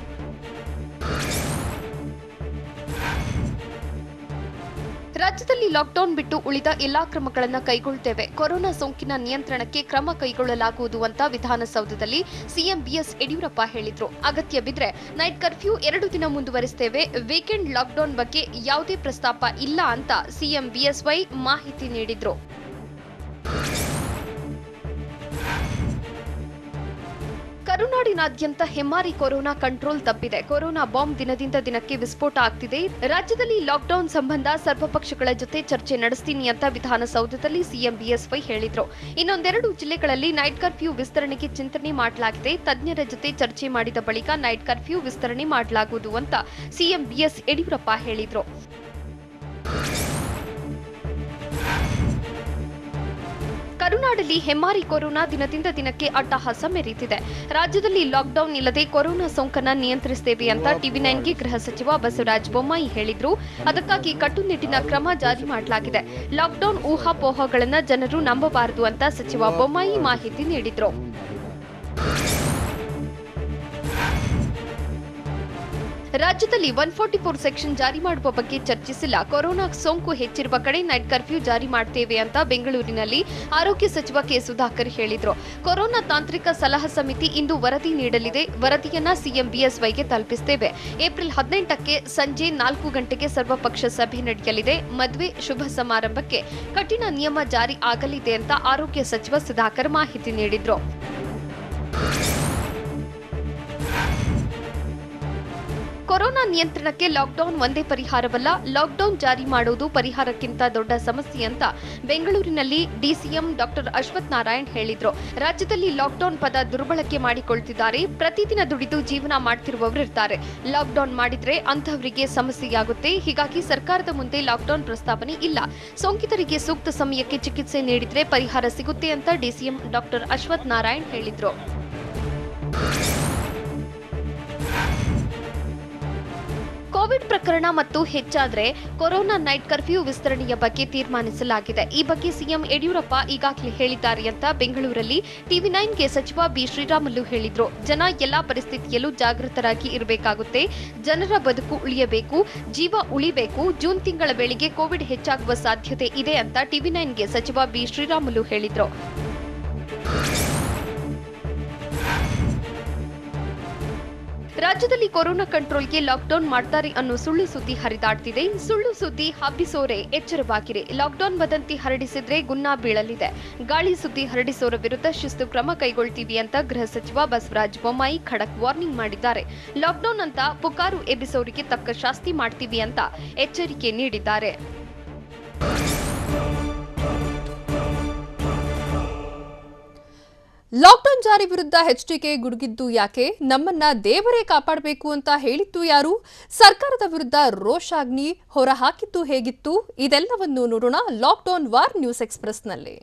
ರಾಜ್ಯದಲ್ಲಿ ಲಾಕ್ಡೌನ್ ಬಿಟ್ಟು ಉಳಿದ ಎಲ್ಲಾ ಕ್ರಮಗಳನ್ನು ಕೈಗೊಳ್ಳುತ್ತೇವೆ. ಕೊರೋನಾ ಸೋಂಕಿನ ನಿಯಂತ್ರಣಕ್ಕೆ ಕ್ರಮ ಕೈಗೊಳ್ಳಲಾಗುವುದು ಅಂತ ವಿಧಾನಸೌಧದಲ್ಲಿ ಸಿಎಂ ಬಿಎಸ್ ಯಡಿಯೂರಪ್ಪ ಹೇಳಿದ್ರು. ಅಗತ್ಯ ಬಿದ್ರೆ ನೈಟ್ ಕರ್ಫ್ಯೂ 2 ದಿನ ಮುಂದುವರಿಸುತ್ತೇವೆ. ವೀಕೆಂಡ್ ಲಾಕ್ಡೌನ್ ಬಗ್ಗೆ ಯಾವುದೇ ಪ್ರಸ್ತಾಪ ಇಲ್ಲ ಅಂತ ಸಿಎಂ ಬಿಎಸ್ವೈ ಮಾಹಿತಿ ನೀಡಿದ್ರು. ಕರುನಾಡಿನಾದ್ಯಂತ ಹೆಮ್ಮಾರಿ ಕೊರೋನಾ ಕಂಟ್ರೋಲ್ ತಪ್ಪಿದೆ. ಕೊರೋನಾ ಬಾಂಬ್ ದಿನದಿಂದ ದಿನಕ್ಕೆ ವಿಸ್ಫೋಟ ಆಗ್ತಿದೆ. ರಾಜ್ಯದಲ್ಲಿ ಲಾಕ್ಡೌನ್ ಸಂಬಂಧ ಸರ್ವಪಕ್ಷಗಳ ಜೊತೆ ಚರ್ಚೆ ನಡೆಸ್ತೀನಿ ಅಂತ ವಿಧಾನಸೌಧದಲ್ಲಿ ಸಿಎಂ ಬಿಎಸ್ವೈ ಹೇಳಿದ್ರು. ಇನ್ನೊಂದೆರಡು ಜಿಲ್ಲೆಗಳಲ್ಲಿ ನೈಟ್ ಕರ್ಫ್ಯೂ ವಿಸ್ತರಣೆಗೆ ಚಿಂತನೆ ಮಾಡಲಾಗಿದೆ. ತಜ್ಞರ ಜೊತೆ ಚರ್ಚೆ ಮಾಡಿದ ಬಳಿಕ ನೈಟ್ ಕರ್ಫ್ಯೂ ವಿಸ್ತರಣೆ ಮಾಡಲಾಗುವುದು ಅಂತ ಸಿಎಂ ಬಿಎಸ್ ಯಡಿಯೂರಪ್ಪ ಹೇಳಿದ್ರು. ಕರುನಾಡಲ್ಲಿ ಹೆಮ್ಮಾರಿ ಕೊರೋನಾ ದಿನದಿಂದ ದಿನಕ್ಕೆ ಅಟ್ಟಹಾಸ ಮೆರೀತಿದೆ. ರಾಜ್ಯದಲ್ಲಿ ಲಾಕ್ಡೌನ್ ಇಲ್ಲದೆ ಕೊರೋನಾ ಸೋಂಕನ್ನ ನಿಯಂತ್ರಿಸುತ್ತೇವೆ ಅಂತ TV9ಗೆ ಗೃಹ ಸಚಿವ ಬಸವರಾಜ ಬೊಮ್ಮಾಯಿ ಹೇಳಿದ್ರು. ಅದಕ್ಕಾಗಿ ಕಟ್ಟುನಿಟ್ಟಿನ ಕ್ರಮ ಜಾರಿ ಮಾಡಲಾಗಿದೆ. ಲಾಕ್ಡೌನ್ ಊಹಾಪೋಹಗಳನ್ನ ಜನರು ನಂಬಬಾರದು ಅಂತ ಸಚಿವ ಬೊಮ್ಮಾಯಿ ಮಾಹಿತಿ ನೀಡಿದ್ರು. ರಾಜ್ಯದಲ್ಲಿ 144 ಸೆಕ್ಷನ್ ಜಾರಿ ಮಾಡುವ ಬಗ್ಗೆ ಚರ್ಚಿಸಿಲ್ಲ. ಕೊರೋನಾ ಸೋಂಕು ಹೆಚ್ಚಿರುವ ಕಡೆ ನೈಟ್ ಕರ್ಫ್ಯೂ ಜಾರಿ ಮಾಡ್ತೇವೆ ಅಂತ ಬೆಂಗಳೂರಿನಲ್ಲಿ ಆರೋಗ್ಯ ಸಚಿವ ಕೆ ಸುಧಾಕರ್ ಹೇಳಿದ್ರು. ಕೊರೋನಾ ತಾಂತ್ರಿಕ ಸಲಹಾ ಸಮಿತಿ ಇಂದು ವರದಿ ನೀಡಲಿದೆ. ವರದಿಯನ್ನ ಸಿಎಂ ಬಿಎಸ್ವೈಗೆ ತಲುಪಿಸುತ್ತೇವೆ. ಏಪ್ರಿಲ್ 18ಕ್ಕೆ ಸಂಜೆ 4 ಗಂಟೆಗೆ ಸರ್ವಪಕ್ಷ ಸಭೆ ನಡೆಯಲಿದೆ. ಮದುವೆ ಶುಭ ಸಮಾರಂಭಕ್ಕೆ ಕಠಿಣ ನಿಯಮ ಜಾರಿ ಆಗಲಿದೆ ಅಂತ ಆರೋಗ್ಯ ಸಚಿವ ಸುಧಾಕರ್ ಮಾಹಿತಿ ನೀಡಿದ್ರು. ಕೊರೋನಾ ನಿಯಂತ್ರಣಕ್ಕೆ ಲಾಕ್ಡೌನ್ ಒಂದೇ ಪರಿಹಾರವಲ್ಲ. ಲಾಕ್ಡೌನ್ ಜಾರಿ ಮಾಡುವುದು ಪರಿಹಾರಕ್ಕಿಂತ ದೊಡ್ಡ ಸಮಸ್ಯೆ ಅಂತ ಬೆಂಗಳೂರಿನಲ್ಲಿ ಡಿಸಿಎಂ ಡಾಕ್ಟರ್ ಅಶ್ವಥ್ ನಾರಾಯಣ್ ಹೇಳಿದ್ರು. ರಾಜ್ಯದಲ್ಲಿ ಲಾಕ್ಡೌನ್ ಪದ ದುರ್ಬಳಕೆ ಮಾಡಿಕೊಳ್ತಿದ್ದಾರೆ. ಪ್ರತಿದಿನ ದುಡಿದು ಜೀವನ ಮಾಡ್ತಿರುವವರು ಇರ್ತಾರೆ. ಲಾಕ್ಡೌನ್ ಮಾಡಿದ್ರೆ ಅಂತಹವರಿಗೆ ಸಮಸ್ಯೆಯಾಗುತ್ತೆ. ಹೀಗಾಗಿ ಸರ್ಕಾರದ ಮುಂದೆ ಲಾಕ್ಡೌನ್ ಪ್ರಸ್ತಾವನೆ ಇಲ್ಲ. ಸೋಂಕಿತರಿಗೆ ಸೂಕ್ತ ಸಮಯಕ್ಕೆ ಚಿಕಿತ್ಸೆ ನೀಡಿದ್ರೆ ಪರಿಹಾರ ಸಿಗುತ್ತೆ ಅಂತ ಡಿಸಿಎಂ ಡಾಕ್ಟರ್ ಅಶ್ವಥ್ ನಾರಾಯಣ್ ಹೇಳಿದ್ರು. ಕೋವಿಡ್ ಪ್ರಕರಣ ಮತ್ತು ಹೆಚ್ಚಾದ್ರೆ ಕೊರೋನಾ ನೈಟ್ ಕರ್ಫ್ಯೂ ವಿಸ್ತರಣೆಯ ಬಗ್ಗೆ ತೀರ್ಮಾನಿಸಲಾಗಿದೆ. ಈ ಬಗ್ಗೆ ಸಿಎಂ ಯಡಿಯೂರಪ್ಪ ಈಗಾಗಲೇ ಹೇಳಿದ್ದಾರೆ ಅಂತ ಬೆಂಗಳೂರಲ್ಲಿ TV9ಗೆ ಸಚಿವ ಬಿ ಶ್ರೀರಾಮುಲು ಹೇಳಿದ್ರು. ಜನ ಎಲ್ಲಾ ಪರಿಸ್ಥಿತಿಯಲ್ಲೂ ಜಾಗೃತರಾಗಿ ಇರಬೇಕಾಗುತ್ತೆ. ಜನರ ಬದುಕು ಉಳಿಯಬೇಕು, ಜೀವ ಉಳಿಬೇಕು. ಜೂನ್ ತಿಂಗಳ ವೇಳೆಗೆ ಕೋವಿಡ್ ಹೆಚ್ಚಾಗುವ ಸಾಧ್ಯತೆ ಇದೆ ಅಂತ TV9ಗೆ ಸಚಿವ ಬಿ ಶ್ರೀರಾಮುಲು ಹೇಳಿದ್ರು. ರಾಜ್ಯದಲ್ಲಿ ಕೊರೋನಾ ಕಂಟ್ರೋಲ್ಗೆ ಲಾಕ್ಡೌನ್ ಮಾಡ್ತಾರೆ ಅನ್ನೋ ಸುಳ್ಳು ಸುದ್ದಿ ಹರಿದಾಡ್ತಿದೆ. ಸುಳ್ಳು ಸುದ್ದಿ ಹಬ್ಬಿಸೋರೆ ಎಚ್ಚರವಾಗಿರಿ. ಲಾಕ್ಡೌನ್ ವದಂತಿ ಹರಡಿಸಿದ್ರೆ ಗುನ್ನ ಬೀಳಲಿದೆ. ಗಾಳಿ ಸುದ್ದಿ ಹರಡಿಸೋರ ವಿರುದ್ಧ ಶಿಸ್ತು ಕ್ರಮ ಕೈಗೊಳ್ತೀವಿ ಅಂತ ಗೃಹ ಸಚಿವ ಬಸವರಾಜ ಬೊಮ್ಮಾಯಿ ಖಡಕ್ ವಾರ್ನಿಂಗ್ ಮಾಡಿದ್ದಾರೆ. ಲಾಕ್ಡೌನ್ ಅಂತ ಪುಕಾರು ಎಬ್ಬಿಸೋರಿಗೆ ತಕ್ಕ ಶಾಸ್ತಿ ಮಾಡ್ತೀವಿ ಅಂತ ಎಚ್ಚರಿಕೆ ನೀಡಿದ್ದಾರೆ. ಲಾಕ್ಡೌನ್ ಜಾರಿ ವಿರುದ್ಧ ಎಚ್ಡಿಕೆ ಗುಡುಗಿದ್ದು ಯಾಕೆ? ನಮ್ಮನ್ನ ದೇವರೇ ಕಾಪಾಡಬೇಕು ಅಂತ ಹೇಳಿದ್ದು ಯಾರು? ಸರ್ಕಾರದ ವಿರುದ್ಧ ರೋಷಾಗ್ನಿ ಹೊರಹಾಕಿದ್ದು ಹೇಗಿತ್ತು? ಇದೆಲ್ಲವನ್ನು ನೋಡೋಣ ಲಾಕ್ಡೌನ್ ವಾರ್ ನ್ಯೂಸ್ ಎಕ್ಸ್‌ಪ್ರೆಸ್‌ನಲ್ಲಿ.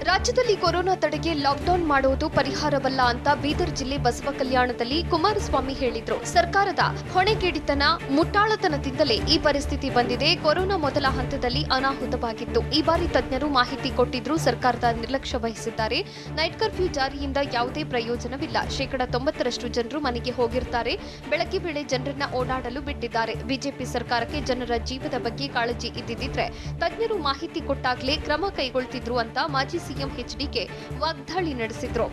ರಾಜ್ಯದಲ್ಲಿ ಕೊರೋನಾ ತಡೆಗೆ ಲಾಕ್ಡೌನ್ ಮಾಡುವುದು ಪರಿಹಾರವಲ್ಲ ಅಂತ ಬೀದರ್ ಜಿಲ್ಲೆ ಬಸವ ಕಲ್ಯಾಣದಲ್ಲಿ ಕುಮಾರಸ್ವಾಮಿ ಹೇಳಿದ್ರು. ಸರ್ಕಾರದ ಹೊಣೆಗೇಡಿತನ, ಮುಟ್ಟಾಳತನದಿಂದಲೇ ಈ ಪರಿಸ್ಥಿತಿ ಬಂದಿದೆ. ಕೊರೋನಾ ಮೊದಲ ಹಂತದಲ್ಲಿ ಅನಾಹುತವಾಗಿತ್ತು. ಈ ಬಾರಿ ತಜ್ಞರು ಮಾಹಿತಿ ಕೊಟ್ಟಿದ್ರು. ಸರ್ಕಾರದ ನಿರ್ಲಕ್ಷ್ಯ ವಹಿಸಿದ್ದಾರೆ. ನೈಟ್ ಕರ್ಫ್ಯೂ ಜಾರಿಯಿಂದ ಯಾವುದೇ ಪ್ರಯೋಜನವಿಲ್ಲ. 90% ಜನರು ಮನೆಗೆ ಹೋಗಿರ್ತಾರೆ. ಬೆಳಗ್ಗೆ ವೇಳೆ ಜನರನ್ನ ಓಡಾಡಲು ಬಿಟ್ಟಿದ್ದಾರೆ. ಬಿಜೆಪಿ ಸರ್ಕಾರಕ್ಕೆ ಜನರ ಜೀವದ ಬಗ್ಗೆ ಕಾಳಜಿ ಇದ್ದಿದ್ರೆ ತಜ್ಞರು ಮಾಹಿತಿ ಕೊಟ್ಟಾಗಲೇ ಕ್ರಮ ಕೈಗೊಳ್ತಿದ್ರು ಅಂತ ಮಾಜಿ ಸಿಎಂ ಎಚ್ಡಿಕೆ ವಾಗ್ದಾಳಿ ನಡೆಸಿದ್ರು.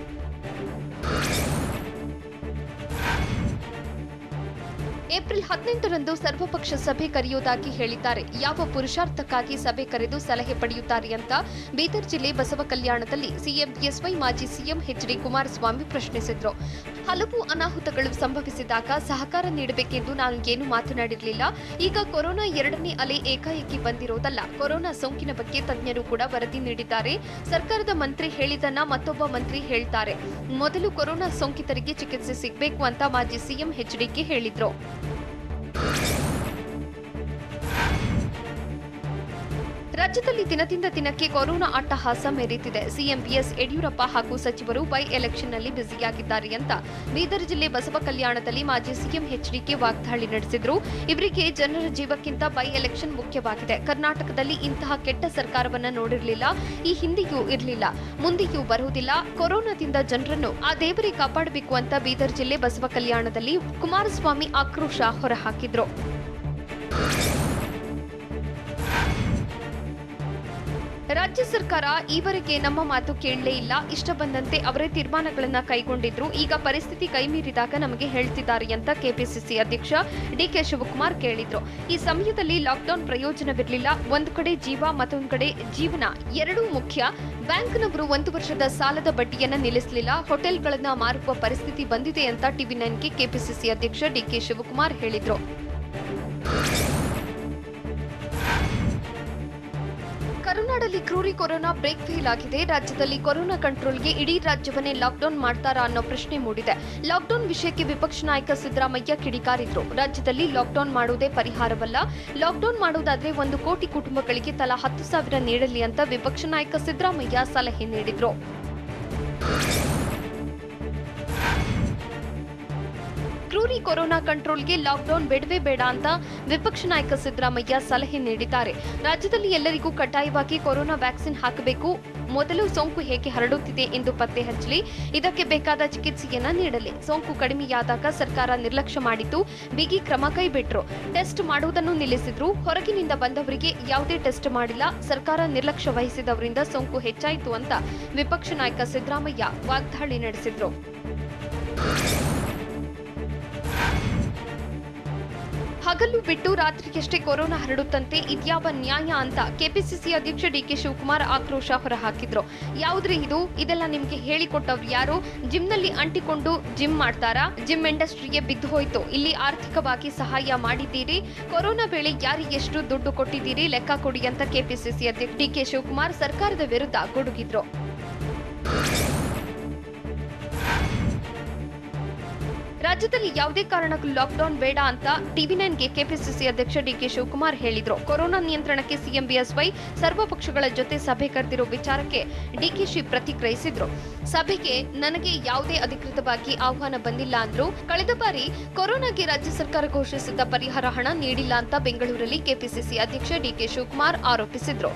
ಏಪ್ರಿಲ್ 18ರಂದು ಸರ್ವಪಕ್ಷ ಸಭೆ ಕರೆಯುವುದಾಗಿ ಹೇಳಿದ್ದಾರೆ. ಯಾವ ಪುರುಷಾರ್ಥಕ್ಕಾಗಿ ಸಭೆ ಕರೆದು ಸಲಹೆ ಪಡೆಯುತ್ತಾರೆ ಅಂತ ಬೀದರ್ ಜಿಲ್ಲೆ ಬಸವ ಕಲ್ಯಾಣದಲ್ಲಿ ಸಿಎಂ ಬಿಎಸ್ವೈ ಮಾಜಿ ಸಿಎಂ ಎಚ್ಡಿ ಕುಮಾರಸ್ವಾಮಿ ಪ್ರಶ್ನಿಸಿದ್ರು. ಹಲವು ಅನಾಹುತಗಳು ಸಂಭವಿಸಿದಾಗ ಸಹಕಾರ ನೀಡಬೇಕೆಂದು ನಾನು ಏನು ಮಾತನಾಡಿರಲಿಲ್ಲ. ಈಗ ಕೊರೋನಾ ಎರಡನೇ ಅಲೆ ಏಕಾಏಕಿ ಬಂದಿರೋದಲ್ಲ. ಕೊರೋನಾ ಸೋಂಕಿನ ಬಗ್ಗೆ ತಜ್ಞರು ಕೂಡ ವರದಿ ನೀಡಿದ್ದಾರೆ. ಸರ್ಕಾರದ ಮಂತ್ರಿ ಹೇಳಿದನ್ನ ಮತ್ತೊಬ್ಬ ಮಂತ್ರಿ ಹೇಳ್ತಾರೆ. ಮೊದಲು ಕೊರೋನಾ ಸೋಂಕಿತರಿಗೆ ಚಿಕಿತ್ಸೆ ಸಿಗಬೇಕು ಅಂತ ಮಾಜಿ ಸಿಎಂ ಎಚ್ಡಿಕೆ ಹೇಳಿದ್ರು. ರಾಜ್ಯದಲ್ಲಿ ದಿನದಿಂದ ದಿನಕ್ಕೆ ಕೊರೋನಾ ಅಟ್ಟಹಾಸ ಮೆರೆಯುತ್ತಿದೆ. ಸಿಎಂ ಬಿಎಸ್ ಯಡಿಯೂರಪ್ಪ ಹಾಗೂ ಸಚಿವರು ಬೈ ಎಲೆಕ್ಷನ್ನಲ್ಲಿ ಬ್ಯುಸಿಯಾಗಿದ್ದಾರೆ ಅಂತ ಬೀದರ್ ಜಿಲ್ಲೆ ಬಸವ ಕಲ್ಯಾಣದಲ್ಲಿ ಮಾಜಿ ಸಿಎಂ ಎಚ್ಡಿಕೆ ವಾಗ್ದಾಳಿ ನಡೆಸಿದ್ರು. ಇವರಿಗೆ ಜನರ ಜೀವಕ್ಕಿಂತ ಬೈ ಎಲೆಕ್ಷನ್ ಮುಖ್ಯವಾಗಿದೆ. ಕರ್ನಾಟಕದಲ್ಲಿ ಇಂತಹ ಕೆಟ್ಟ ಸರ್ಕಾರವನ್ನ ನೋಡಿರಲಿಲ್ಲ. ಈ ಹಿಂದೆಯೂ ಇರಲಿಲ್ಲ, ಮುಂದೆಯೂ ಬರುವುದಿಲ್ಲ. ಕೊರೋನಾದಿಂದ ಜನರನ್ನು ಆ ದೇವರೇ ಕಾಪಾಡಬೇಕು ಅಂತ ಬೀದರ್ ಜಿಲ್ಲೆ ಬಸವ ಕಲ್ಯಾಣದಲ್ಲಿ ಕುಮಾರಸ್ವಾಮಿ ಆಕ್ರೋಶ ಹೊರಹಾಕಿದ್ರು. ರಾಜ್ಯ ಸರ್ಕಾರ ಈವರೆಗೆ ನಮ್ಮ ಮಾತು ಕೇಳಲೇ ಇಲ್ಲ. ಇಷ್ಟ ಬಂದಂತೆ ಅವರೇ ತೀರ್ಮಾನಗಳನ್ನ ಕೈಗೊಂಡಿದ್ರು. ಈಗ ಪರಿಸ್ಥಿತಿ ಕೈಮೀರಿದಾಗ ನಮಗೆ ಹೇಳ್ತಿದ್ದಾರೆ ಅಂತ ಕೆಪಿಸಿಸಿ ಅಧ್ಯಕ್ಷ ಡಿಕೆ ಶಿವಕುಮಾರ್ ಕೇಳಿದ್ರು. ಈ ಸಮಯದಲ್ಲಿ ಲಾಕ್ಡೌನ್ ಪ್ರಯೋಜನವಿರಲಿಲ್ಲ. ಒಂದು ಕಡೆ ಜೀವ, ಮತ್ತೊಂದು ಕಡೆ ಜೀವನ ಎರಡೂ ಮುಖ್ಯ. ಬ್ಯಾಂಕ್ನವರು 1 ವರ್ಷದ ಸಾಲದ ಬಡ್ಡಿಯನ್ನ ನಿಲ್ಲಿಸಲಿಲ್ಲ. ಹೋಟೆಲ್ಗಳನ್ನ ಮಾರುವ ಪರಿಸ್ಥಿತಿ ಬಂದಿದೆ ಅಂತ ಟಿವಿ9ಗೆ ಕೆಪಿಸಿಸಿ ಅಧ್ಯಕ್ಷ ಡಿಕೆ ಶಿವಕುಮಾರ್ ಹೇಳಿದ್ರು. ಕರುನಾಡಲ್ಲಿ ಕ್ರೂರಿ ಕೊರೋನಾ ಬ್ರೇಕ್ ಫೇಲ್ ಆಗಿದೆ. ರಾಜ್ಯದಲ್ಲಿ ಕೊರೋನಾ ಕಂಟ್ರೋಲ್ಗೆ ಇಡೀ ರಾಜ್ಯವನ್ನೇ ಲಾಕ್ಡೌನ್ ಮಾಡ್ತಾರಾ ಅನ್ನೋ ಪ್ರಶ್ನೆ ಮೂಡಿದೆ. ಲಾಕ್ಡೌನ್ ವಿಷಯಕ್ಕೆ ವಿಪಕ್ಷ ನಾಯಕ ಸಿದ್ದರಾಮಯ್ಯ ಕಿಡಿಕಾರಿದ್ರು. ರಾಜ್ಯದಲ್ಲಿ ಲಾಕ್ಡೌನ್ ಮಾಡುವುದೇ ಪರಿಹಾರವಲ್ಲ. ಲಾಕ್ಡೌನ್ ಮಾಡುವುದಾದ್ರೆ 1 ಕೋಟಿ ಕುಟುಂಬಗಳಿಗೆ ತಲಾ 10,000 ನೀಡಲಿ ಅಂತ ವಿಪಕ್ಷ ನಾಯಕ ಸಿದ್ದರಾಮಯ್ಯ ಸಲಹೆ ನೀಡಿದ್ರು. ಕ್ರೂರಿ ಕೊರೋನಾ ಕಂಟ್ರೋಲ್ಗೆ ಲಾಕ್ಡೌನ್ ಬೇಡವೇ ಬೇಡ ಅಂತ ವಿಪಕ್ಷ ನಾಯಕ ಸಿದ್ದರಾಮಯ್ಯ ಸಲಹೆ ನೀಡಿದ್ದಾರೆ. ರಾಜ್ಯದಲ್ಲಿ ಎಲ್ಲರಿಗೂ ಕಡ್ಡಾಯವಾಗಿ ಕೊರೋನಾ ವ್ಯಾಕ್ಸಿನ್ ಹಾಕಬೇಕು. ಮೊದಲು ಸೋಂಕು ಹೇಗೆ ಹರಡುತ್ತಿದೆ ಎಂದು ಪತ್ತೆ ಹಚ್ಚಲಿ. ಇದಕ್ಕೆ ಬೇಕಾದ ಚಿಕಿತ್ಸೆಯನ್ನ ನೀಡಲಿ. ಸೋಂಕು ಕಡಿಮೆಯಾದಾಗ ಸರ್ಕಾರ ನಿರ್ಲಕ್ಷ್ಯ ಮಾಡಿದ್ದು ಬಿಗಿ ಕ್ರಮ ಕೈಬಿಟ್ರು. ಟೆಸ್ಟ್ ಮಾಡುವುದನ್ನು ನಿಲ್ಲಿಸಿದ್ರು. ಹೊರಗಿನಿಂದ ಬಂದವರಿಗೆ ಯಾವುದೇ ಟೆಸ್ಟ್ ಮಾಡಿಲ್ಲ. ಸರ್ಕಾರ ನಿರ್ಲಕ್ಷ್ಯ ವಹಿಸಿದವರಿಂದ ಸೋಂಕು ಹೆಚ್ಚಾಯಿತು ಅಂತ ವಿಪಕ್ಷ ನಾಯಕ ಸಿದ್ದರಾಮಯ್ಯ ವಾಗ್ದಾಳಿ ನಡೆಸಿದ್ರು. ಹಗಲು ಬಿಟ್ಟು ರಾತ್ರಿಯಷ್ಟೇ ಕೊರೋನಾ ಹರಡುತ್ತಂತೆ ಇದ್ಯಾವ ನ್ಯಾಯ ಅಂತ ಕೆಪಿಸಿಸಿ ಅಧ್ಯಕ್ಷ ಡಿಕೆ ಶಿವಕುಮಾರ್ ಆಕ್ರೋಶ ಹೊರಹಾಕಿದ್ರು. ಯಾವುದ್ರಿ ಇದು? ಇದೆಲ್ಲ ನಿಮ್ಗೆ ಹೇಳಿಕೊಟ್ಟವ್ರು ಯಾರು? ಜಿಮ್ನಲ್ಲಿ ಅಂಟಿಕೊಂಡು ಜಿಮ್ ಮಾಡ್ತಾರಾ? ಜಿಮ್ ಇಂಡಸ್ಟ್ರಿಗೆ ಬಿದ್ದು ಹೋಯ್ತು. ಇಲ್ಲಿ ಆರ್ಥಿಕವಾಗಿ ಸಹಾಯ ಮಾಡಿದ್ದೀರಿ. ಕೊರೋನಾ ವೇಳೆ ಯಾರಿಗೆ ಎಷ್ಟು ದುಡ್ಡು ಕೊಟ್ಟಿದ್ದೀರಿ ಲೆಕ್ಕ ಕೊಡಿ ಅಂತ ಕೆಪಿಸಿಸಿ ಅಧ್ಯಕ್ಷ ಡಿಕೆ ಶಿವಕುಮಾರ್ ಸರ್ಕಾರದ ವಿರುದ್ಧ ಗುಡುಗಿದ್ರು. ರಾಜ್ಯದಲ್ಲಿ ಯಾವುದೇ ಕಾರಣಕ್ಕೂ ಲಾಕ್ಡೌನ್ ಬೇಡ ಅಂತ ಟಿವಿ9ಗೆ ಕೆಪಿಸಿಸಿ ಅಧ್ಯಕ್ಷ ಡಿಕೆ ಶಿವಕುಮಾರ್ ಹೇಳಿದ್ರು. ಕೊರೋನಾ ನಿಯಂತ್ರಣಕ್ಕೆ ಸಿಎಂ ಬಿಎಸ್ವೈ ಸರ್ವಪಕ್ಷಗಳ ಜೊತೆ ಸಭೆ ಕರೆದಿರೋ ವಿಚಾರಕ್ಕೆ ಡಿಕೆಶಿ ಪ್ರತಿಕ್ರಿಯಿಸಿದ್ರು. ಸಭೆಗೆ ನನಗೆ ಯಾವುದೇ ಅಧಿಕೃತವಾಗಿ ಆಹ್ವಾನ ಬಂದಿಲ್ಲ ಅಂದ್ರು. ಕಳೆದ ಬಾರಿ ಕೊರೋನಾಗೆ ರಾಜ್ಯ ಸರ್ಕಾರ ಘೋಷಿಸಿದ್ದ ಪರಿಹಾರ ಹಣ ನೀಡಿಲ್ಲ ಅಂತ ಬೆಂಗಳೂರಲ್ಲಿ ಕೆಪಿಸಿಸಿ ಅಧ್ಯಕ್ಷ ಡಿಕೆ ಶಿವಕುಮಾರ್ ಆರೋಪಿಸಿದ್ರು.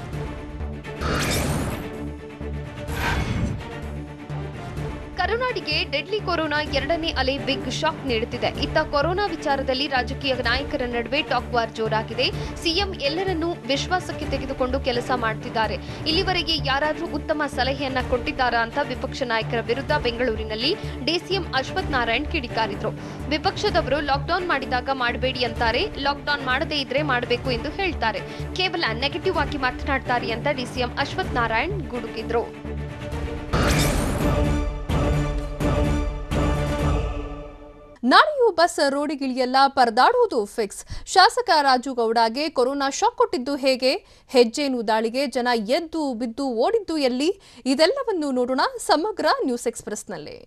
ಕರುನಾಡಿಗೆ ಡೆಡ್ಲಿ ಕೊರೋನಾ ಎರಡನೇ ಅಲೆ ಬಿಗ್ ಶಾಕ್ ನೀಡುತ್ತಿದೆ. ಇತ್ತ ಕೊರೋನಾ ವಿಚಾರದಲ್ಲಿ ರಾಜಕೀಯ ನಾಯಕರ ನಡುವೆ ಟಾಕ್ ವಾರ್ ಜೋರಾಗಿದೆ. ಸಿಎಂ ಎಲ್ಲರನ್ನೂ ವಿಶ್ವಾಸಕ್ಕೆ ತೆಗೆದುಕೊಂಡು ಕೆಲಸ ಮಾಡ್ತಿದ್ದಾರೆ. ಇಲ್ಲಿವರೆಗೆ ಯಾರಾದರೂ ಉತ್ತಮ ಸಲಹೆಯನ್ನ ಕೊಟ್ಟಿದ್ದಾರಾ ಅಂತ ವಿಪಕ್ಷ ನಾಯಕರ ವಿರುದ್ಧ ಬೆಂಗಳೂರಿನಲ್ಲಿ ಡಿಸಿಎಂ ಅಶ್ವಥ್ ನಾರಾಯಣ್ ಕಿಡಿಕಾರಿದ್ರು. ವಿಪಕ್ಷದವರು ಲಾಕ್ಡೌನ್ ಮಾಡಿದಾಗ ಮಾಡಬೇಡಿ ಅಂತಾರೆ, ಲಾಕ್ಡೌನ್ ಮಾಡದೇ ಇದ್ರೆ ಮಾಡಬೇಕು ಎಂದು ಹೇಳ್ತಾರೆ. ಕೇವಲ ನೆಗೆಟಿವ್ ಆಗಿ ಮಾತನಾಡ್ತಾರೆ ಅಂತ ಡಿಸಿಎಂ ಅಶ್ವಥ್ ನಾರಾಯಣ್ ಗುಡುಗಿದ್ರು. ನಾಳೆಯೂ ಬಸ್ ರೋಡಿಗಿಳಿಯಲ್ಲ, ಪರದಾಡುವುದು ಫಿಕ್ಸ್. ಶಾಸಕ ರಾಜು ಗೌಡಗೆ ಕೊರೋನಾ ಶಾಕ್ ಕೊಟ್ಟಿದ್ದು ಹೇಗೆ? ಹೆಜ್ಜೇನು ದಾಳಿಗೆ ಜನ ಎದ್ದು ಬಿದ್ದು ಓಡಿದ್ದು ಎಲ್ಲಿ? ಇದೆಲ್ಲವನ್ನು ನೋಡೋಣ ಸಮಗ್ರ ನ್ಯೂಸ್ ಎಕ್ಸ್‌ಪ್ರೆಸ್‌ನಲ್ಲಿ.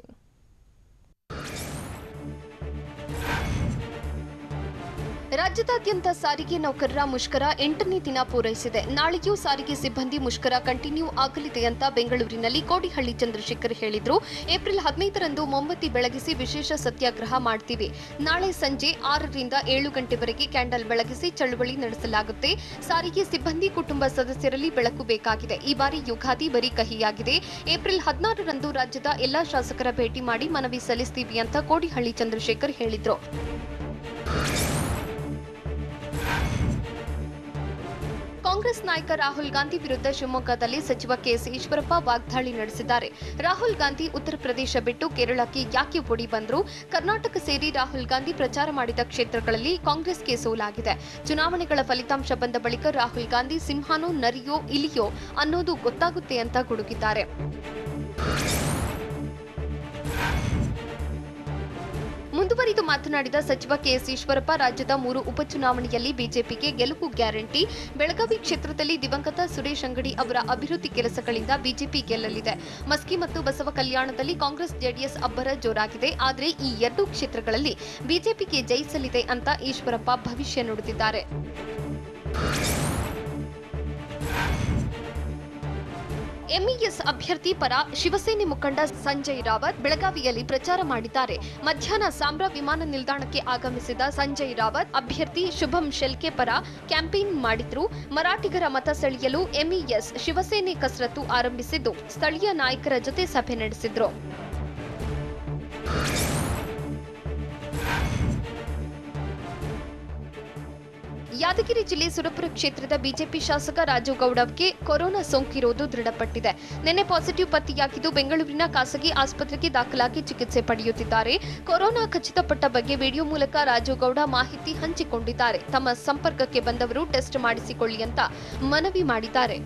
ರಾಜ್ಯದಾದ್ಯಂತ ಸಾರಿಗೆ ನೌಕರರ ಮುಷ್ಕರ 8ನೇ ದಿನ ಪೂರೈಸಿದೆ. ನಾಳೆಯೂ ಸಾರಿಗೆ ಸಿಬ್ಬಂದಿ ಮುಷ್ಕರ ಕಂಟಿನ್ಯೂ ಆಗಲಿದೆ ಅಂತ ಬೆಂಗಳೂರಿನಲ್ಲಿ ಕೋಡಿಹಳ್ಳಿ ಚಂದ್ರಶೇಖರ್ ಹೇಳಿದ್ರು. ಏಪ್ರಿಲ್ 15ರಂದು ಮೊಂಬತ್ತಿ ಬೆಳಗಿಸಿ ವಿಶೇಷ ಸತ್ಯಾಗ್ರಹ ಮಾಡ್ತೀವಿ. ನಾಳೆ ಸಂಜೆ 6ರಿಂದ 7 ಗಂಟೆವರೆಗೆ ಕ್ಯಾಂಡಲ್ ಬೆಳಗಿಸಿ ಚಳವಳಿ ನಡೆಸಲಾಗುತ್ತೆ. ಸಾರಿಗೆ ಸಿಬ್ಬಂದಿ ಕುಟುಂಬ ಸದಸ್ಯರಲ್ಲಿ ಬೆಳಕು ಬೇಕಾಗಿದೆ. ಈ ಬಾರಿ ಯುಗಾದಿ ಬರೀ ಕಹಿಯಾಗಿದೆ. ಏಪ್ರಿಲ್ 16ರಂದು ರಾಜ್ಯದ ಎಲ್ಲಾ ಶಾಸಕರ ಭೇಟಿ ಮಾಡಿ ಮನವಿ ಸಲ್ಲಿಸ್ತೀವಿ ಅಂತ ಕೋಡಿಹಳ್ಳಿ ಚಂದ್ರಶೇಖರ್ ಹೇಳಿದ್ರು. ಕಾಂಗ್ರೆಸ್ ನಾಯಕ ರಾಹುಲ್ ಗಾಂಧಿ ವಿರುದ್ಧ ಶಿವಮೊಗ್ಗದಲ್ಲಿ ಸಚಿವ ಕೆಎಸ್ ಈಶ್ವರಪ್ಪ ವಾಗ್ದಾಳಿ ನಡೆಸಿದ್ದಾರೆ. ರಾಹುಲ್ ಗಾಂಧಿ ಉತ್ತರ ಪ್ರದೇಶ ಬಿಟ್ಟು ಕೇರಳಕ್ಕೆ ಯಾಕೆ ಓಡಿ ಬಂದ್ರು? ಕರ್ನಾಟಕ ಸೇರಿ ರಾಹುಲ್ ಗಾಂಧಿ ಪ್ರಚಾರ ಮಾಡಿದ ಕ್ಷೇತ್ರಗಳಲ್ಲಿ ಕಾಂಗ್ರೆಸ್ಗೆ ಸೋಲಾಗಿದೆ. ಚುನಾವಣೆಗಳ ಫಲಿತಾಂಶ ಬಂದ ಬಳಿಕ ರಾಹುಲ್ ಗಾಂಧಿ ಸಿಂಹನೋ ನರಿಯೋ ಇಲಿಯೋ ಅನ್ನೋದು ಗೊತ್ತಾಗುತ್ತೆ ಅಂತ ಗುಡುಗಿದ್ದಾರೆ. ಮುಂದುವರಿದು ಮಾತನಾಡಿದ ಸಚಿವ ಕೆಎಸ್ ಈಶ್ವರಪ್ಪ, ರಾಜ್ಯದ 3 ಉಪಚುನಾವಣೆಯಲ್ಲಿ ಬಿಜೆಪಿಗೆ ಗೆಲುವು ಗ್ಯಾರಂಟಿ. ಬೆಳಗಾವಿ ಕ್ಷೇತ್ರದಲ್ಲಿ ದಿವಂಗತ ಸುರೇಶ್ ಅಂಗಡಿ ಅವರ ಅಭಿವೃದ್ಧಿ ಕೆಲಸಗಳಿಂದ ಬಿಜೆಪಿ ಗೆಲ್ಲಲಿದೆ. ಮಸ್ಕಿ ಮತ್ತು ಬಸವ ಕಲ್ಯಾಣದಲ್ಲಿ ಕಾಂಗ್ರೆಸ್ ಜೆಡಿಎಸ್ ಅಬ್ಬರ ಜೋರಾಗಿದೆ. ಆದರೆ ಈ 2 ಕ್ಷೇತ್ರಗಳಲ್ಲಿ ಬಿಜೆಪಿಗೆ ಜಯಿಸಲಿದೆ ಅಂತ ಈಶ್ವರಪ್ಪ ಭವಿಷ್ಯ ನುಡಿದಿದ್ದಾರೆ. ಎಂಇಎಸ್ ಅಭ್ಯರ್ಥಿ ಪರ ಶಿವಸೇನೆ ಮುಖಂಡ ಸಂಜಯ್ ರಾವತ್ ಬೆಳಗಾವಿಯಲ್ಲಿ ಪ್ರಚಾರ ಮಾಡಿದ್ದಾರೆ. ಮಧ್ಯಾಹ್ನ ಸಾಂಬ್ರಾ ವಿಮಾನ ನಿಲ್ದಾಣಕ್ಕೆ ಆಗಮಿಸಿದ ಸಂಜಯ್ ರಾವತ್ ಅಭ್ಯರ್ಥಿ ಶುಭಂ ಶೆಲ್ಕೆ ಪರ ಕ್ಯಾಂಪೇನ್ ಮಾಡಿದ್ರು. ಮರಾಠಿಗರ ಮತ ಸೆಳೆಯಲು ಎಂಇಎಸ್ ಶಿವಸೇನೆ ಕಸರತ್ತು ಆರಂಭಿಸಿದ್ದು, ಸ್ಥಳೀಯ ನಾಯಕರ ಜೊತೆ ಸಭೆ ನಡೆಸಿದ್ರು. ಯಾದಗಿರಿ ಜಿಲ್ಲೆ ಸುರಪುರ ಕ್ಷೇತ್ರದ ಬಿಜೆಪಿ ಶಾಸಕ ರಾಜು ಗೌಡಗೆ ಕೊರೋನಾ ಸೋಂಕಿರುವುದು ದೃಢಪಟ್ಟಿದೆ. ನಿನ್ನೆ ಪಾಸಿಟಿವ್ ಪತ್ತೆಯಾಗಿದ್ದು ಬೆಂಗಳೂರಿನ ಖಾಸಗಿ ಆಸ್ಪತ್ರೆಗೆ ದಾಖಲಾಗಿ ಚಿಕಿತ್ಸೆ ಪಡೆಯುತ್ತಿದ್ದಾರೆ. ಕೊರೋನಾ ಖಚಿತಪಟ್ಟ ಬಗ್ಗೆ ವಿಡಿಯೋ ಮೂಲಕ ರಾಜು ಗೌಡ ಮಾಹಿತಿ ಹಂಚಿಕೊಂಡಿದ್ದಾರೆ. ತಮ್ಮ ಸಂಪರ್ಕಕ್ಕೆ ಬಂದವರು ಟೆಸ್ಟ್ ಮಾಡಿಸಿಕೊಳ್ಳಿ ಅಂತ ಮನವಿ ಮಾಡಿದ್ದಾರೆ.